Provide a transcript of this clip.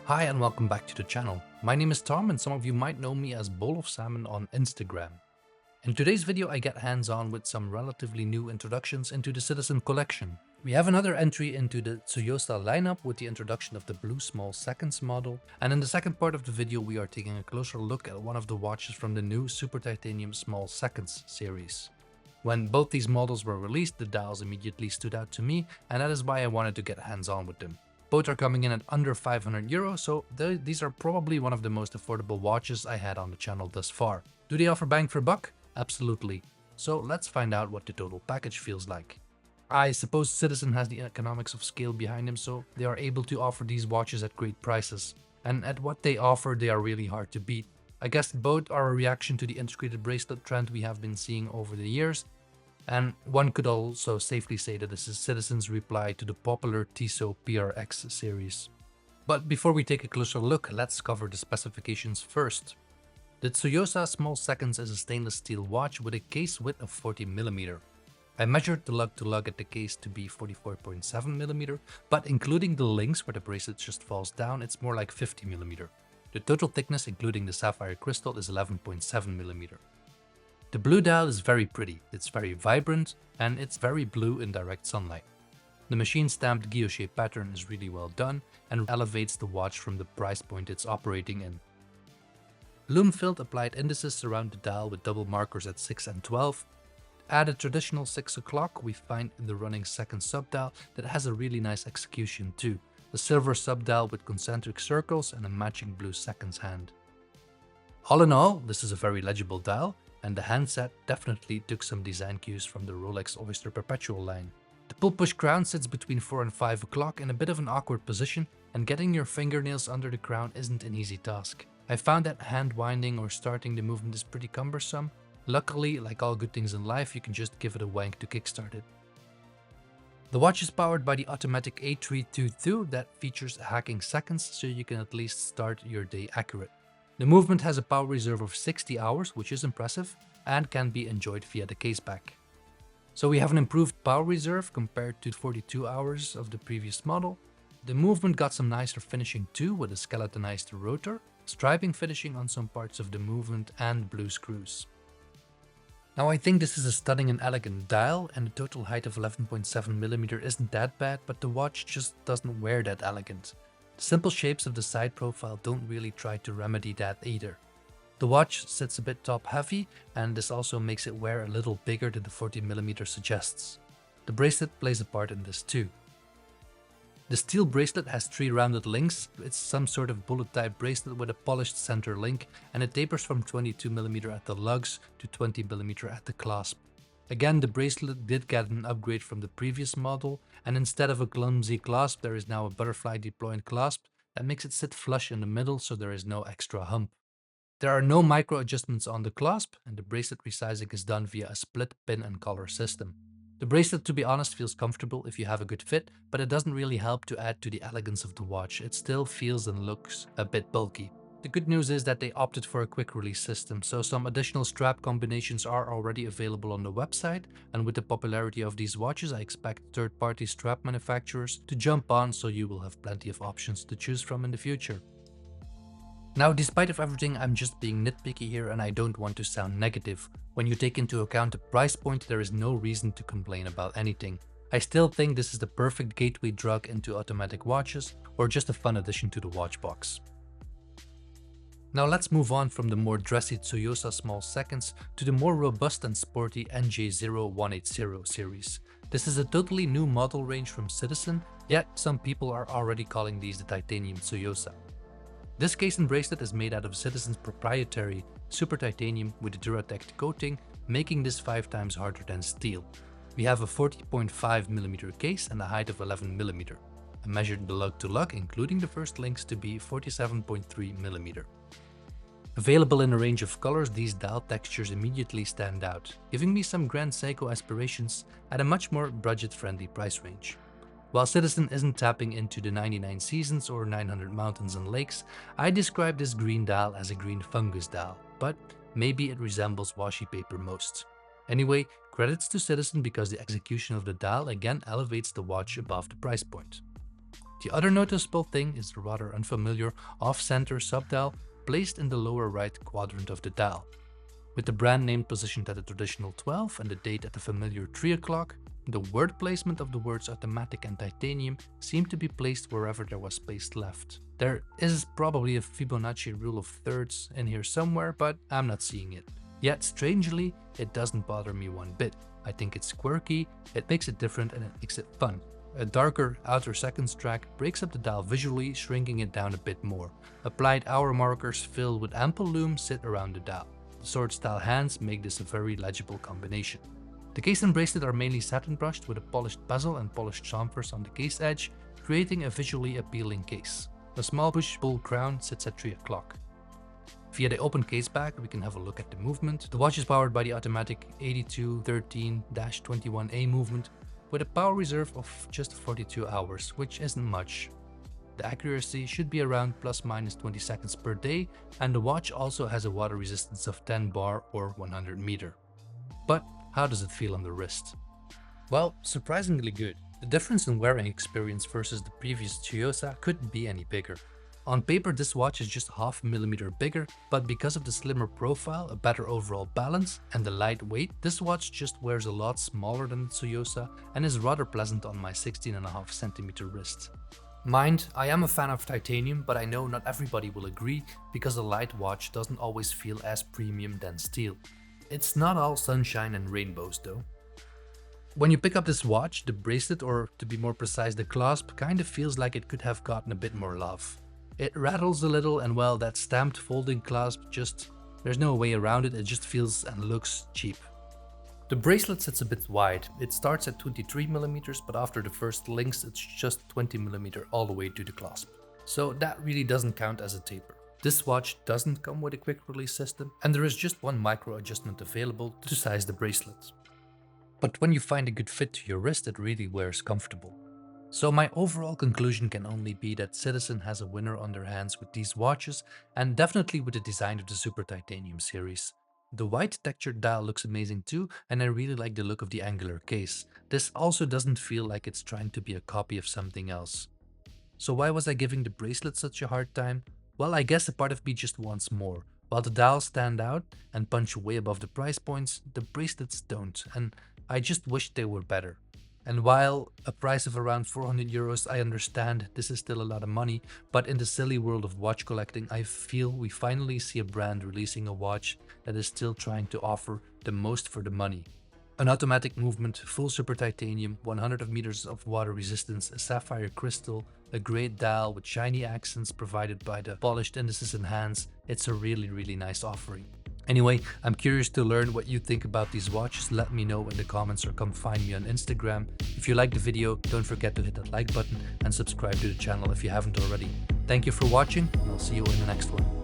Hi and welcome back to the channel. My name is Tom and some of you might know me as Bowl of Salmon on Instagram. In today's video I get hands-on with some relatively new introductions into the Citizen collection. We have another entry into the Tsuyosa lineup with the introduction of the blue small seconds model, and in the second part of the video we are taking a closer look at one of the watches from the new Super Titanium small seconds series. When both these models were released, the dials immediately stood out to me, and that is why I wanted to get hands-on with them. Both are coming in at under 500 euros, so these are probably one of the most affordable watches I had on the channel thus far. Do they offer bang for buck? Absolutely. So let's find out what the total package feels like. I suppose Citizen has the economics of scale behind them, so they are able to offer these watches at great prices. And at what they offer, they are really hard to beat. I guess both are a reaction to the integrated bracelet trend we have been seeing over the years. And one could also safely say that this is Citizen's reply to the popular Tissot PRX series. But before we take a closer look, let's cover the specifications first. The Tsuyosa Small Seconds is a stainless steel watch with a case width of 40mm. I measured the lug-to-lug at the case to be 44.7mm, but including the links where the bracelet just falls down, it's more like 50mm. The total thickness including the sapphire crystal is 11.7mm. The blue dial is very pretty, it's very vibrant, and it's very blue in direct sunlight. The machine-stamped guilloche pattern is really well done and elevates the watch from the price point it's operating in. Lume-filled applied indices surround the dial with double markers at 6 and 12. At a traditional 6 o'clock, we find the running second subdial that has a really nice execution too. A silver subdial with concentric circles and a matching blue seconds hand. All in all, this is a very legible dial, and the handset definitely took some design cues from the Rolex Oyster Perpetual line. The pull-push crown sits between 4 and 5 o'clock in a bit of an awkward position, and getting your fingernails under the crown isn't an easy task. I found that hand winding or starting the movement is pretty cumbersome. Luckily, like all good things in life, you can just give it a wank to kickstart it. The watch is powered by the automatic A322 that features hacking seconds, so you can at least start your day accurate. The movement has a power reserve of 60 hours, which is impressive, and can be enjoyed via the caseback. So we have an improved power reserve compared to 42 hours of the previous model. The movement got some nicer finishing too, with a skeletonized rotor, striping finishing on some parts of the movement, and blue screws. Now I think this is a stunning and elegant dial, and the total height of 11.7mm isn't that bad, but the watch just doesn't wear that elegant. The simple shapes of the side profile don't really try to remedy that either. The watch sits a bit top heavy, and this also makes it wear a little bigger than the 40mm suggests. The bracelet plays a part in this too. The steel bracelet has 3 rounded links. It's some sort of bullet type bracelet with a polished center link, and it tapers from 22mm at the lugs to 20mm at the clasp. Again, the bracelet did get an upgrade from the previous model, and instead of a clumsy clasp, there is now a butterfly deployed clasp that makes it sit flush in the middle, so there is no extra hump. There are no micro adjustments on the clasp, and the bracelet resizing is done via a split pin and collar system. The bracelet, to be honest, feels comfortable if you have a good fit, but it doesn't really help to add to the elegance of the watch. It still feels and looks a bit bulky. The good news is that they opted for a quick release system, so some additional strap combinations are already available on the website, and with the popularity of these watches I expect third-party strap manufacturers to jump on, so you will have plenty of options to choose from in the future. Now, despite of everything, I'm just being nitpicky here and I don't want to sound negative. When you take into account the price point, there is no reason to complain about anything. I still think this is the perfect gateway drug into automatic watches, or just a fun addition to the watch box. Now let's move on from the more dressy Tsuyosa small seconds to the more robust and sporty NJ0180 series. This is a totally new model range from Citizen, yet some people are already calling these the Titanium Tsuyosa. This case and bracelet is made out of Citizen's proprietary Super Titanium with a Duratect coating, making this 5 times harder than steel. We have a 40.5mm case and a height of 11mm. I measured the lug-to-lug, including the first links, to be 47.3mm. Available in a range of colors, these dial textures immediately stand out, giving me some Grand Seiko aspirations at a much more budget-friendly price range. While Citizen isn't tapping into the 99 seasons or 900 mountains and lakes, I describe this green dial as a green fungus dial, but maybe it resembles washi paper most. Anyway, credits to Citizen because the execution of the dial again elevates the watch above the price point. The other noticeable thing is the rather unfamiliar off-center subdial placed in the lower right quadrant of the dial. With the brand name positioned at the traditional 12 and the date at the familiar 3 o'clock, the word placement of the words automatic and titanium seemed to be placed wherever there was space left. There is probably a Fibonacci rule of thirds in here somewhere, but I'm not seeing it. Yet strangely, it doesn't bother me one bit. I think it's quirky, it makes it different and it makes it fun. A darker outer seconds track breaks up the dial visually, shrinking it down a bit more. Applied hour markers filled with ample lume sit around the dial. The sword style hands make this a very legible combination. The case and bracelet are mainly satin brushed with a polished bezel and polished chamfers on the case edge, creating a visually appealing case. A small push-pull crown sits at 3 o'clock. Via the open case back, we can have a look at the movement. The watch is powered by the automatic 8213-21A movement with a power reserve of just 42 hours, which isn't much. The accuracy should be around plus minus 20 seconds per day, and the watch also has a water resistance of 10 bar or 100 meter. But how does it feel on the wrist? Well, surprisingly good. The difference in wearing experience versus the previous Tsuyosa couldn't be any bigger. On paper, this watch is just half a millimeter bigger, but because of the slimmer profile, a better overall balance, and the light weight, this watch just wears a lot smaller than the Tsuyosa and is rather pleasant on my 16.5 centimeter wrist. Mind, I am a fan of titanium, but I know not everybody will agree because a light watch doesn't always feel as premium than steel. It's not all sunshine and rainbows though. When you pick up this watch, the bracelet, or to be more precise the clasp, kind of feels like it could have gotten a bit more love. It rattles a little, and well, that stamped folding clasp there's no way around it, it just feels and looks cheap. The bracelet sits a bit wide. It starts at 23mm, but after the first links it's just 20mm all the way to the clasp. So that really doesn't count as a taper. This watch doesn't come with a quick release system, and there is just one micro adjustment available to size the bracelet. But when you find a good fit to your wrist, it really wears comfortable. So my overall conclusion can only be that Citizen has a winner on their hands with these watches, and definitely with the design of the Super Titanium series. The white textured dial looks amazing too, and I really like the look of the angular case. This also doesn't feel like it's trying to be a copy of something else. So why was I giving the bracelet such a hard time? Well, I guess a part of me just wants more. While the dials stand out and punch way above the price points, the bracelets don't, and I just wish they were better. And while a price of around 400 euros, I understand this is still a lot of money, but in the silly world of watch collecting, I feel we finally see a brand releasing a watch that is still trying to offer the most for the money. An automatic movement, full super titanium, 100 meters of water resistance, a sapphire crystal, a great dial with shiny accents provided by the polished indices and hands. It's a really nice offering. Anyway, I'm curious to learn what you think about these watches. Let me know in the comments or come find me on Instagram. If you liked the video, don't forget to hit that like button and subscribe to the channel if you haven't already. Thank you for watching, and I'll see you in the next one.